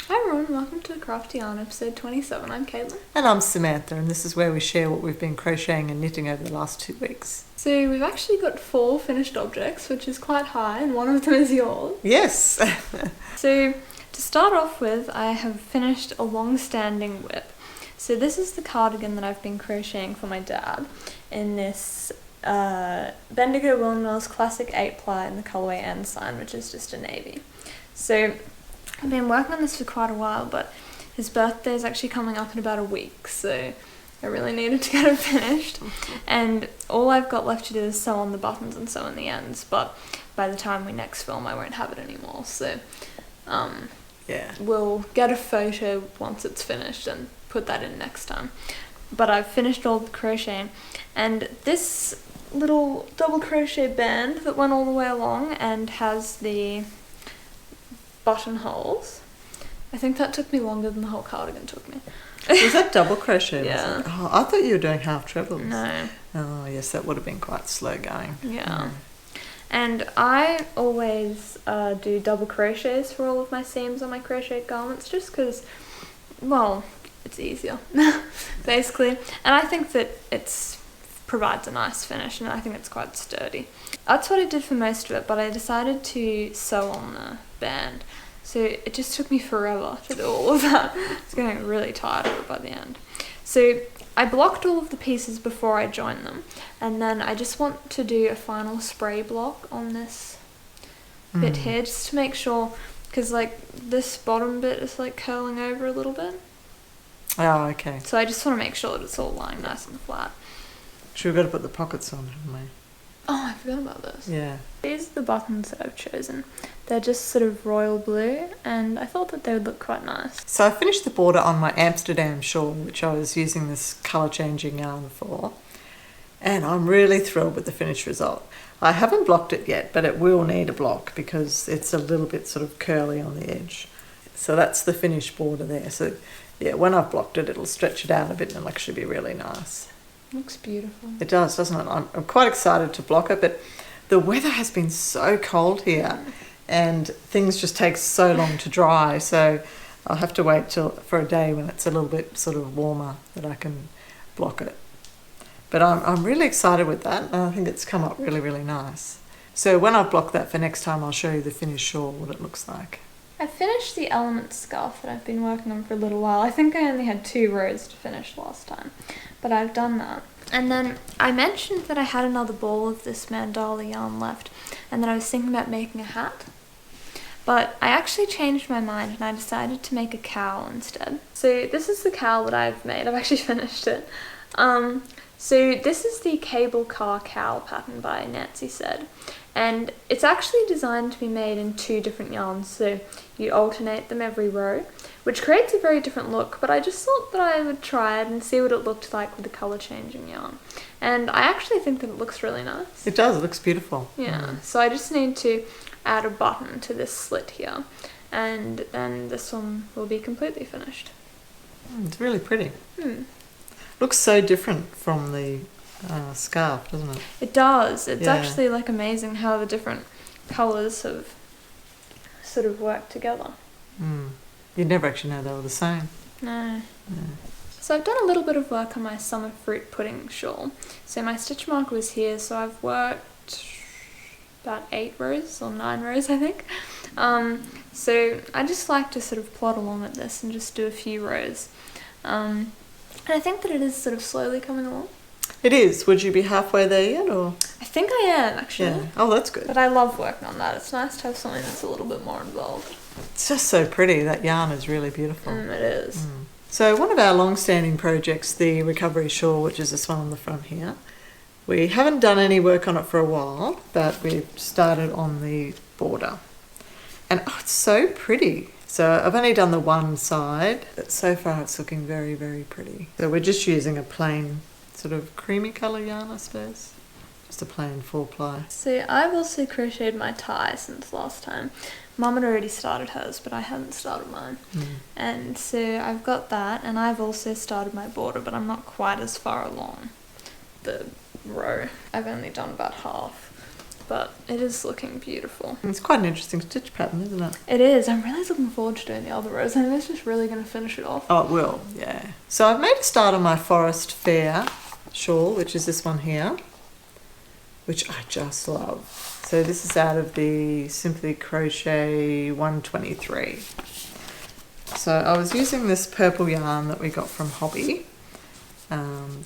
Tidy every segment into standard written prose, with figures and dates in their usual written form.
Hi everyone, welcome to Crafty Yarn episode 27. I'm Caitlin. And I'm Samantha, and this is where we share what we've been crocheting and knitting over the last 2 weeks. So we've actually got 4 finished objects, which is quite high, and one of them is yours. Yes! So to start off with, I have finished a long-standing whip. So this is the cardigan that I've been crocheting for my dad in this Bendigo Wool Mills Classic 8-ply in the colourway Ensign, which is just a navy. So I've been working on this for quite a while, but his birthday is actually coming up in about a week, so I really needed to get it finished. And all I've got left to do is sew on the buttons and sew on the ends, but by the time we next film I won't have it anymore, so we'll get a photo once it's finished and put that in next time. But I've finished all the crocheting, and this little double crochet band that went all the way along and has the buttonholes. I think that took me longer than the whole cardigan took me. Was that double crochet? Yeah. Oh, I thought you were doing half trebles. No. Oh yes, that would have been quite slow going. Yeah. And I always do double crochets for all of my seams on my crochet garments just because, well, it's easier, basically. And I think that it provides a nice finish, and I think it's quite sturdy. That's what I did for most of it, but I decided to sew on the band. So it just took me forever to do all of that. I was getting really tired of it by the end. So I blocked all of the pieces before I joined them, and then I just want to do a final spray block on this bit here, just to make sure, because like this bottom bit is like curling over a little bit. Oh, okay. So I just want to make sure that it's all lying nice and flat. Sure, we've got to put the pockets on, haven't we? Oh, I forgot about this. Yeah. These are the buttons that I've chosen. They're just sort of royal blue, and I thought that they would look quite nice. So I finished the border on my Amsterdam shawl, which I was using this colour changing yarn for, and I'm really thrilled with the finished result. I haven't blocked it yet, but it will need a block because it's a little bit sort of curly on the edge. So that's the finished border there. So yeah, when I've blocked it, it'll stretch it out a bit and it'll actually be really nice. Looks beautiful. It does, doesn't it? I'm quite excited to block it, but the weather has been so cold here and things just take so long to dry, so I'll have to wait for a day when it's a little bit sort of warmer that I can block it. But I'm really excited with that, and I think it's come up really, really nice. So when I block that for next time, I'll show you the finished shawl, what it looks like. I finished the element scarf that I've been working on for a little while. I think I only had 2 rows to finish last time, but I've done that. And then I mentioned that I had another ball of this mandala yarn left, and that I was thinking about making a hat. But I actually changed my mind and I decided to make a cowl instead. So this is the cowl that I've made. I've actually finished it. So this is the cable car cowl pattern by Nancy Said. And it's actually designed to be made in 2 different yarns, so you alternate them every row, which creates a very different look, but I just thought that I would try it and see what it looked like with the colour changing yarn. And I actually think that it looks really nice. It does, it looks beautiful. Yeah, so I just need to add a button to this slit here, and then this one will be completely finished. It's really pretty. Looks so different from the scarf, doesn't it? It does. It's actually like amazing how the different colours have sort of worked together. You'd never actually know they were the same. No. So I've done a little bit of work on my summer fruit pudding shawl. So my stitch marker was here, so I've worked about 8 rows or 9 rows, I think. So I just like to sort of plod along at this and just do a few rows. And I think that it is sort of slowly coming along. It is. Would you be halfway there yet, or? I think I am, actually. Yeah. Oh, that's good. But I love working on that. It's nice to have something that's a little bit more involved. It's just so pretty. That yarn is really beautiful. It is. So one of our long-standing projects, the recovery shawl, which is this one on the front here, we haven't done any work on it for a while, but we've started on the border. And oh, it's so pretty. So I've only done the one side, but so far it's looking very, very pretty. So we're just using a plain sort of creamy colour yarn, I suppose. Just a plain 4-ply. So I've also crocheted my tie since last time. Mum had already started hers, but I hadn't started mine. And so I've got that, and I've also started my border, but I'm not quite as far along the row. I've only done about half. but it is looking beautiful. It's quite an interesting stitch pattern, isn't it? It is. I'm really looking forward to doing the other rows. I think it's just really going to finish it off. Oh, it will, yeah. So I've made a start on my Forest Fair shawl, which is this one here, which I just love. So this is out of the Simply Crochet 123. So I was using this purple yarn that we got from Hobby.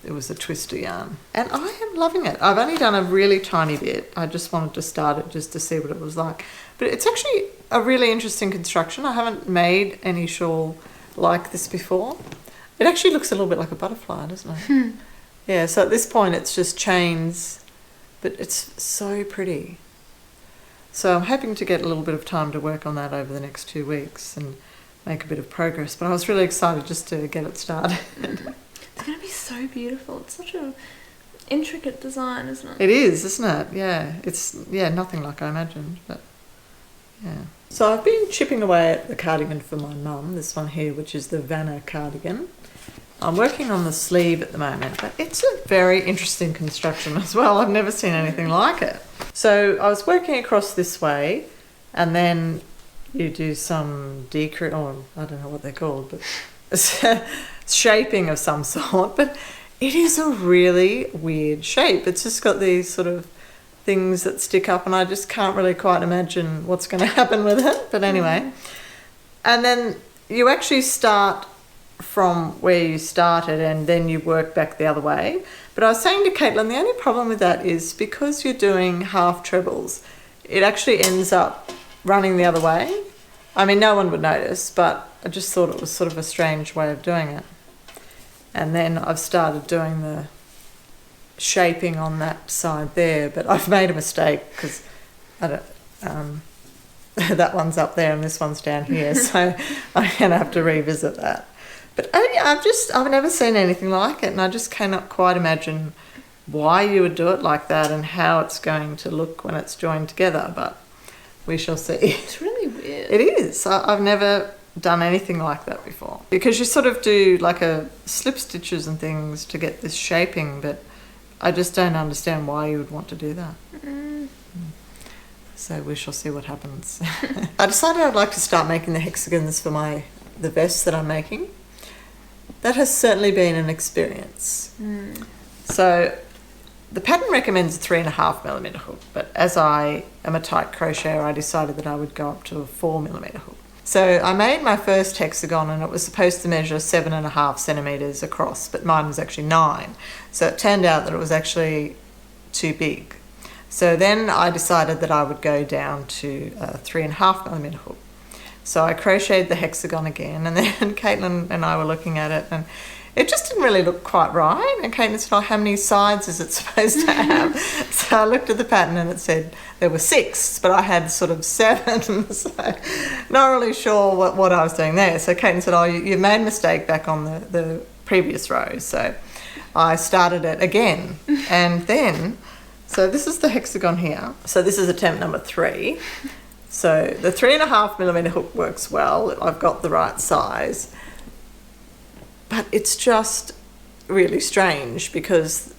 It was a twister yarn, and I am loving it. I've only done a really tiny bit. I just wanted to start it just to see what it was like. But it's actually a really interesting construction. I haven't made any shawl like this before. It actually looks a little bit like a butterfly, doesn't it? Yeah, so at this point it's just chains, but it's so pretty. So I'm hoping to get a little bit of time to work on that over the next 2 weeks and make a bit of progress. But I was really excited just to get it started. It's going to be so beautiful. It's such an intricate design, isn't it? It is, isn't it? Yeah, it's nothing like I imagined, but yeah. So I've been chipping away at the cardigan for my mum, this one here, which is the Vanna cardigan. I'm working on the sleeve at the moment, but it's a very interesting construction as well. I've never seen anything like it. So I was working across this way, and then you do some or I don't know what they're called, but shaping of some sort. But it is a really weird shape. It's just got these sort of things that stick up, and I just can't really quite imagine what's going to happen with it. But anyway, and then you actually start from where you started and then you work back the other way. But I was saying to Caitlin, the only problem with that is because you're doing half trebles, it actually ends up running the other way. I mean, no one would notice, but I just thought it was sort of a strange way of doing it. And then I've started doing the shaping on that side there, but I've made a mistake because I don't, that one's up there and this one's down here, so I'm going to have to revisit that. But I've never seen anything like it, and I just cannot quite imagine why you would do it like that and how it's going to look when it's joined together, but we shall see. It's really weird. It is. I've never done anything like that before, because you sort of do like a slip stitches and things to get this shaping, but I just don't understand why you would want to do that. So we shall see what happens. I decided I'd like to start making the hexagons for the vests that I'm making. That has certainly been an experience. So the pattern recommends a 3.5mm hook, but as I am a tight crocheter, I decided that I would go up to a 4mm hook. So I made my first hexagon, and it was supposed to measure 7.5 centimetres across, but mine was actually 9. So it turned out that it was actually too big. So then I decided that I would go down to a 3.5mm hook. So I crocheted the hexagon again, and then Caitlin and I were looking at it, and it just didn't really look quite right. And Caitlin said, "Oh, how many sides is it supposed to have?" So I looked at the pattern and it said there were 6, but I had sort of 7, so not really sure what I was doing there. So Caitlin said, "Oh, you made a mistake back on the previous row." So I started it again, and then, so this is the hexagon here. So this is attempt number 3. So the 3.5mm hook works well. I've got the right size, but it's just really strange because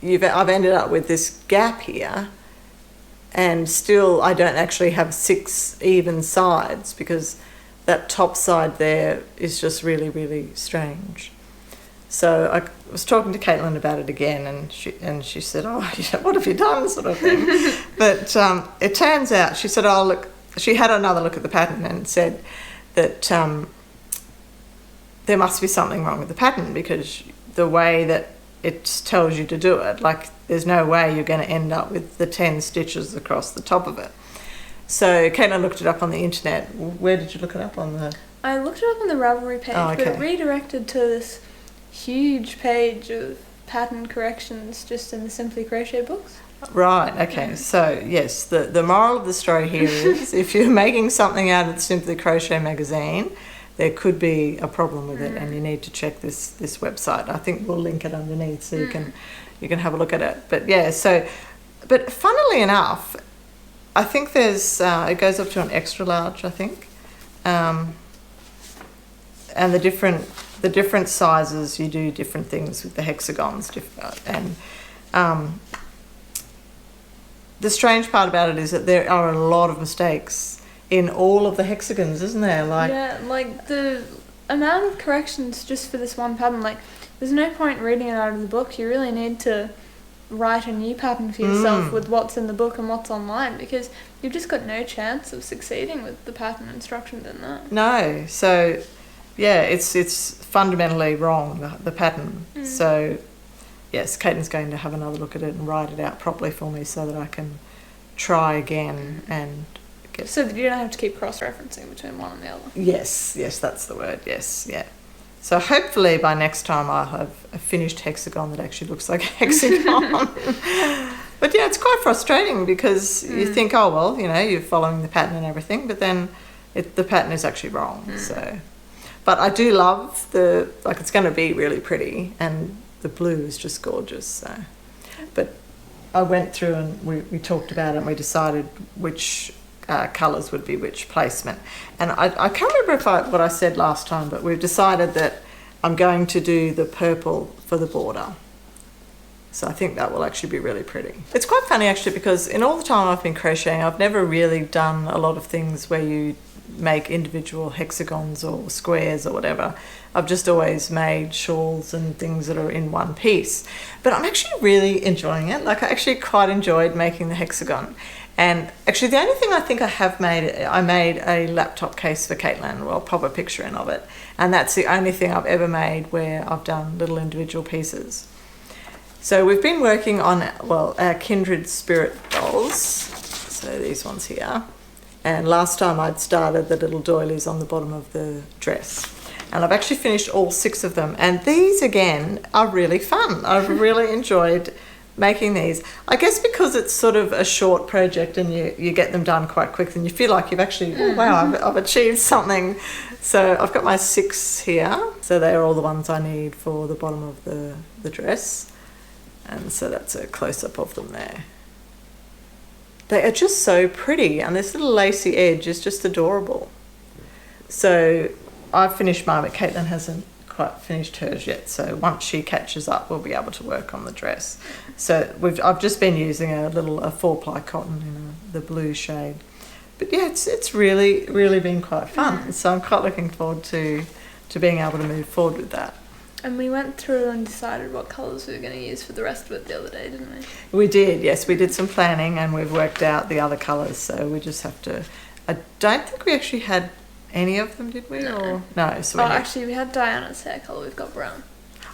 I've ended up with this gap here, and still I don't actually have 6 even sides because that top side there is just really, really strange. So I was talking to Caitlin about it again, and she said, "Oh, what have you done?" sort of thing. But it turns out, she said, "Oh, look," she had another look at the pattern and said that there must be something wrong with the pattern because the way that it tells you to do it, like there's no way you're going to end up with the 10 stitches across the top of it. So Caitlin looked it up on the internet. Where did you look it up on the? I looked it up on the Ravelry page, Oh, okay. but it redirected to this huge page of pattern corrections just in the Simply Crochet books. Right, okay. So yes, the moral of the story here is if you're making something out of the Simply Crochet magazine, there could be a problem with it, and you need to check this website. I think we'll link it underneath so you can have a look at it. But yeah, so, but funnily enough, I think there's it goes up to an extra large, I think, and the different sizes, you do different things with the hexagons, and the strange part about it is that there are a lot of mistakes in all of the hexagons, isn't there? Like, yeah, like the amount of corrections just for this one pattern, like there's no point reading it out of the book. You really need to write a new pattern for yourself with what's in the book and what's online, because you've just got no chance of succeeding with the pattern instructions in that. no. So, yeah, it's fundamentally wrong, the pattern. So, yes, Caitlin's going to have another look at it and write it out properly for me so that I can try again and get... So that you don't have to keep cross-referencing between one and the other. Yes, that's the word, yes, yeah. So hopefully by next time I'll have a finished hexagon that actually looks like a hexagon. But yeah, it's quite frustrating because you think, oh, well, you know, you're following the pattern and everything, but then the pattern is actually wrong. So, but I do love like it's going to be really pretty, and the blue is just gorgeous. So, but I went through and we talked about it and we decided which colours would be which placement. And I can't remember what I said last time, but we've decided that I'm going to do the purple for the border. So I think that will actually be really pretty. It's quite funny actually, because in all the time I've been crocheting, I've never really done a lot of things where you make individual hexagons or squares or whatever. I've just always made shawls and things that are in one piece. But I'm actually really enjoying it. Like, I actually quite enjoyed making the hexagon. And actually the only thing I think I made a laptop case for Caitlin. Well, I'll pop a picture in of it. And that's the only thing I've ever made where I've done little individual pieces. So we've been working on, well, our Kindred Spirit Dolls. So these ones here. And last time I'd started the little doilies on the bottom of the dress. And I've actually finished all 6 of them. And these, again, are really fun. I've really enjoyed making these. I guess because it's sort of a short project and you get them done quite quick, and you feel like you've actually, oh, wow, I've achieved something. So I've got my 6 here. So they're all the ones I need for the bottom of the dress. And so that's a close-up of them there. They are just so pretty, and this little lacy edge is just adorable. So I've finished mine, but Caitlin hasn't quite finished hers yet. So once she catches up, we'll be able to work on the dress. So I've just been using a 4-ply cotton in the blue shade. But yeah, it's really, really been quite fun. So I'm quite looking forward to being able to move forward with that. And we went through and decided what colours we were going to use for the rest of it the other day, didn't we? We did, yes. We did some planning and we've worked out the other colours. So we just have to... I don't think we actually had any of them, did we? No. No. So actually, we had Diana's hair colour. We've got brown.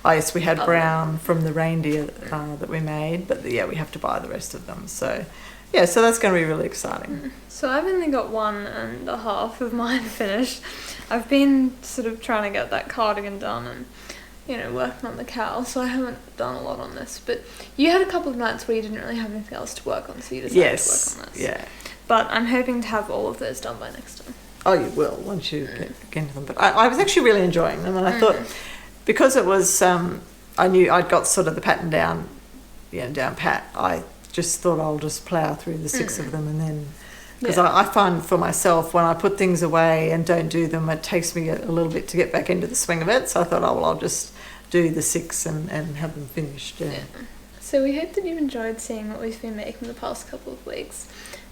Oh, yes, we had brown from the reindeer that we made. But yeah, we have to buy the rest of them. So yeah, so that's going to be really exciting. So I've only got 1.5 of mine finished. I've been sort of trying to get that cardigan done and, you know, working on the cowl, so I haven't done a lot on this. But you had a couple of nights where you didn't really have anything else to work on, so you decided to work on this. Yeah. But I'm hoping to have all of those done by next time. Oh, you will once you get into them. But I was actually really enjoying them, and I thought, because it was, I knew I'd got sort of the pattern down pat. I just thought I'll just plough through the 6 of them, and then, because I find for myself when I put things away and don't do them, it takes me a little bit to get back into the swing of it. So I thought, oh well, I'll just do the 6 and have them finished. Yeah. So we hope that you've enjoyed seeing what we've been making the past couple of weeks,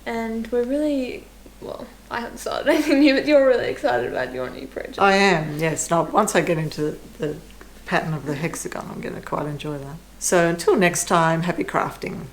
and we're really, well, I haven't started anything new, but you're really excited about your new project. I am, yes. Now, once I get into the pattern of the hexagon, I'm going to quite enjoy that. So until next time, happy crafting.